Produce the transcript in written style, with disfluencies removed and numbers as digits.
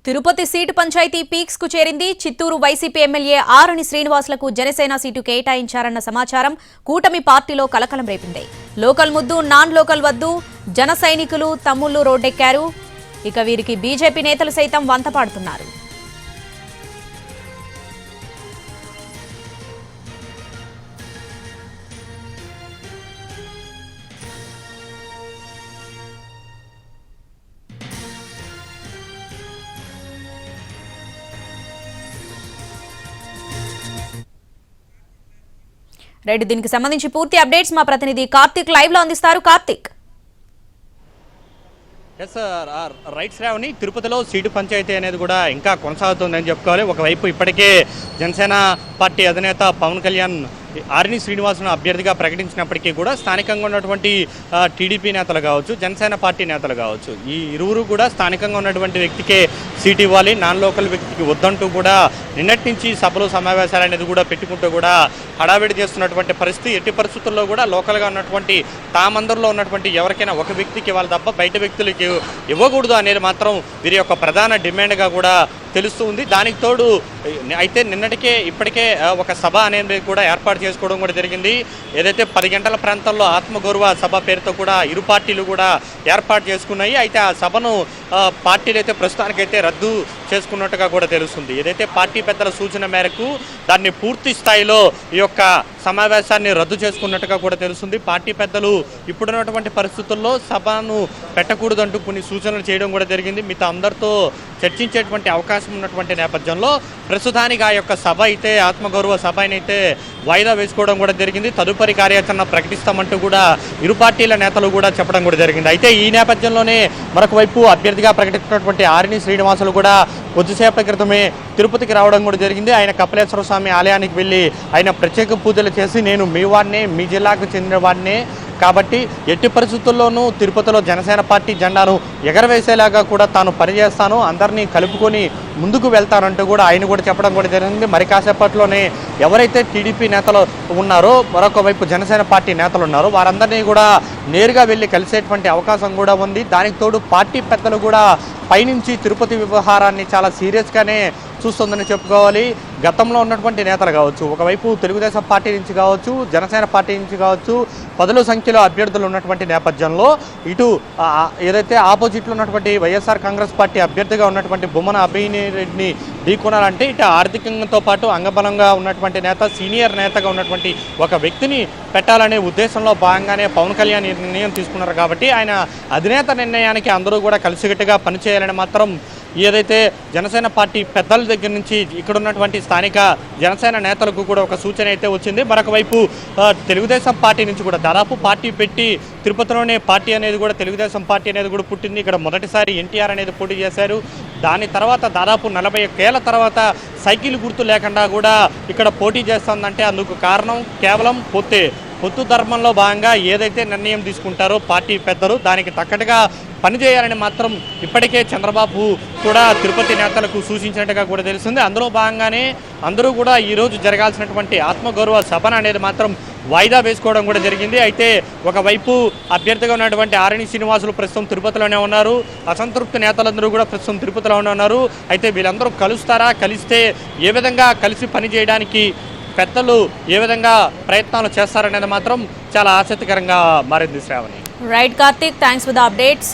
Tirupati seat panchayat peaks కు చేరింది. Chittoor YCP MLA ఆరణి శ్రీనివాసులకు Janasena seat కేటాయించారన్న సమాచారం కూటమి పార్టీలో కలకలం రేపింది. లోకల్ ముద్దు నాన్ లోకల్ వద్దు జన సైనికులు తమ్ముళ్లు రోడ్డెక్కారు. ఇక వీరికి బీజేపీ నేతలు సైతం వంతపాడుతున్నారు. రెడ్డి దీనికి సంబంధించి పూర్తి అప్డేట్స్ మా ప్రతినిధి కార్తిక్ లైవ్ లో అందిస్తారు. కార్తిక్. రైట్ శ్రావణి, తిరుపతిలో సీటు పంచాయతీ అనేది కూడా ఇంకా కొనసాగుతుందని చెప్పుకోవాలి. ఒకవైపు ఇప్పటికే జనసేన పార్టీ అధినేత పవన్ కళ్యాణ్ ఆరణి శ్రీనివాసును అభ్యర్థిగా ప్రకటించినప్పటికీ కూడా స్థానికంగా ఉన్నటువంటి టీడీపీ నేతలు కావచ్చు, జనసేన పార్టీ నేతలు కావచ్చు, ఈ ఇరువురు కూడా స్థానికంగా ఉన్నటువంటి వ్యక్తికే సీటు ఇవ్వాలి, నాన్ లోకల్ వ్యక్తికి వద్దంటూ కూడా నిన్నటి నుంచి సభలు సమావేశాలు అనేది కూడా పెట్టుకుంటూ కూడా హడావిడి చేస్తున్నటువంటి పరిస్థితి. ఎట్టి పరిస్థితుల్లో కూడా లోకల్గా ఉన్నటువంటి తామందరిలో ఉన్నటువంటి ఎవరికైనా ఒక వ్యక్తికి ఇవ్వాలి తప్ప బయట వ్యక్తులకి ఇవ్వకూడదు అనేది మాత్రం వీరి యొక్క ప్రధాన డిమాండ్గా కూడా తెలుస్తూ ఉంది. దానికి తోడు అయితే నిన్నటికే ఇప్పటికే ఒక సభ అనేది కూడా ఏర్పాటు చేసుకోవడం కూడా జరిగింది. ఏదైతే 10 గంటల ప్రాంతంలో ఆత్మగౌరవ సభ పేరుతో కూడా ఇరు పార్టీలు కూడా ఏర్పాటు చేసుకున్నాయి. అయితే ఆ సభను పార్టీలు అయితే ప్రస్తుతానికైతే రద్దు చేసుకున్నట్టుగా కూడా తెలుస్తుంది. ఏదైతే పార్టీ పెద్దల సూచన మేరకు దాన్ని పూర్తి స్థాయిలో ఈ యొక్క సమావేశాన్ని రద్దు చేసుకున్నట్టుగా కూడా తెలుస్తుంది. పార్టీ పెద్దలు ఇప్పుడున్నటువంటి పరిస్థితుల్లో సభను పెట్టకూడదంటూ కొన్ని సూచనలు చేయడం కూడా జరిగింది. మిగతా అందరితో చర్చించేటువంటి అవకాశం ఉన్నటువంటి నేపథ్యంలో ప్రస్తుతానికి ఆ యొక్క సభ అయితే ఆత్మగౌరవ సభ అయితే వాయిదా వేసుకోవడం కూడా జరిగింది. తదుపరి కార్యాచరణ ప్రకటిస్తామంటూ కూడా ఇరు పార్టీల నేతలు కూడా చెప్పడం కూడా జరిగింది. అయితే ఈ నేపథ్యంలోనే మరొక వైపు అభ్యర్థిగా ప్రకటించినటువంటి ఆరణి శ్రీనివాసులు కూడా కొద్దిసేపటి క్రితమే తిరుపతికి రావడం కూడా జరిగింది. ఆయన కపిలేశ్వర స్వామి ఆలయానికి వెళ్ళి ఆయన ప్రత్యేక పూజలు చేసి నేను మీ వాడినే, మీ జిల్లాకు చెందిన వాడినే కాబట్టి ఎట్టి పరిస్థితుల్లోనూ తిరుపతిలో జనసేన పార్టీ జెండాను ఎగరవేసేలాగా కూడా తాను పనిచేస్తాను, అందరినీ కలుపుకొని ముందుకు వెళ్తానంటూ కూడా ఆయన కూడా చెప్పడం కూడా జరిగింది. మరి కాసేపట్లోనే ఎవరైతే టీడీపీ నేతలు ఉన్నారో, మరొక వైపు జనసేన పార్టీ నేతలు ఉన్నారో వారందరినీ కూడా నేరుగా వెళ్ళి కలిసేటువంటి అవకాశం కూడా ఉంది. దానికి తోడు పార్టీ పెద్దలు కూడా పైనుంచి తిరుపతి వ్యవహారాన్ని చాలా సీరియస్గానే చూస్తుందని చెప్పుకోవాలి. గతంలో ఉన్నటువంటి నేతలు కావచ్చు, ఒకవైపు తెలుగుదేశం పార్టీ నుంచి కావచ్చు, జనసేన పార్టీ నుంచి కావచ్చు, పదుల సంఖ్యలో అభ్యర్థులు ఉన్నటువంటి నేపథ్యంలో ఇటు ఏదైతే ఆపోజిట్లో ఉన్నటువంటి వైఎస్ఆర్ కాంగ్రెస్ పార్టీ అభ్యర్థిగా ఉన్నటువంటి బొమ్మన అభినయరెడ్డిని ఢీకొనాలంటే ఇటు ఆర్థికంతో పాటు అంగబలంగా ఉన్నటువంటి నేత, సీనియర్ నేతగా ఉన్నటువంటి ఒక వ్యక్తిని పెట్టాలనే ఉద్దేశంలో భాగంగానే పవన్ కళ్యాణ్ నిర్ణయం తీసుకున్నారు. కాబట్టి ఆయన అధినేత నిర్ణయానికి అందరూ కూడా కలిసికట్టుగా పనిచేయాలని మాత్రం ఏదైతే జనసేన పార్టీ పెద్దల దగ్గర నుంచి ఇక్కడ ఉన్నటువంటి స్థానిక జనసేన నేతలకు కూడా ఒక సూచన అయితే వచ్చింది. మరొక వైపు తెలుగుదేశం పార్టీ నుంచి కూడా దాదాపు పార్టీ పెట్టి తిరుపతిలోనే పార్టీ అనేది కూడా తెలుగుదేశం పార్టీ అనేది కూడా పుట్టింది. ఇక్కడ మొదటిసారి ఎన్టీఆర్ అనేది పోటీ చేశారు. దాని తర్వాత దాదాపు 41 ఏళ్ల తర్వాత సైకిల్ గుర్తు లేకుండా కూడా ఇక్కడ పోటీ చేస్తుందంటే అందుకు కారణం కేవలం పొత్తు ధర్మంలో భాగంగా ఏదైతే నిర్ణయం తీసుకుంటారో పార్టీ పెద్దలు దానికి తగ్గట్టుగా పనిచేయాలని మాత్రం ఇప్పటికే చంద్రబాబు కూడా తిరుపతి నేతలకు సూచించినట్టుగా కూడా తెలుస్తుంది. అందులో భాగంగానే అందరూ కూడా ఈరోజు జరగాల్సినటువంటి ఆత్మగౌరవ సభను అనేది మాత్రం వాయిదా వేసుకోవడం కూడా జరిగింది. అయితే ఒకవైపు అభ్యర్థిగా ఉన్నటువంటి ఆరణి శ్రీనివాసులు ప్రస్తుతం తిరుపతిలోనే ఉన్నారు. అసంతృప్తి నేతలందరూ కూడా ప్రస్తుతం తిరుపతిలోనే ఉన్నారు. అయితే వీళ్ళందరూ కలుస్తారా, కలిస్తే ఏ విధంగా కలిసి పనిచేయడానికి పెద్దలు ఏ విధంగా ప్రయత్నాలు చేస్తారనేది మాత్రం చాలా ఆసక్తికరంగా మారింది. Shravani. Right Karthik, thanks for the updates.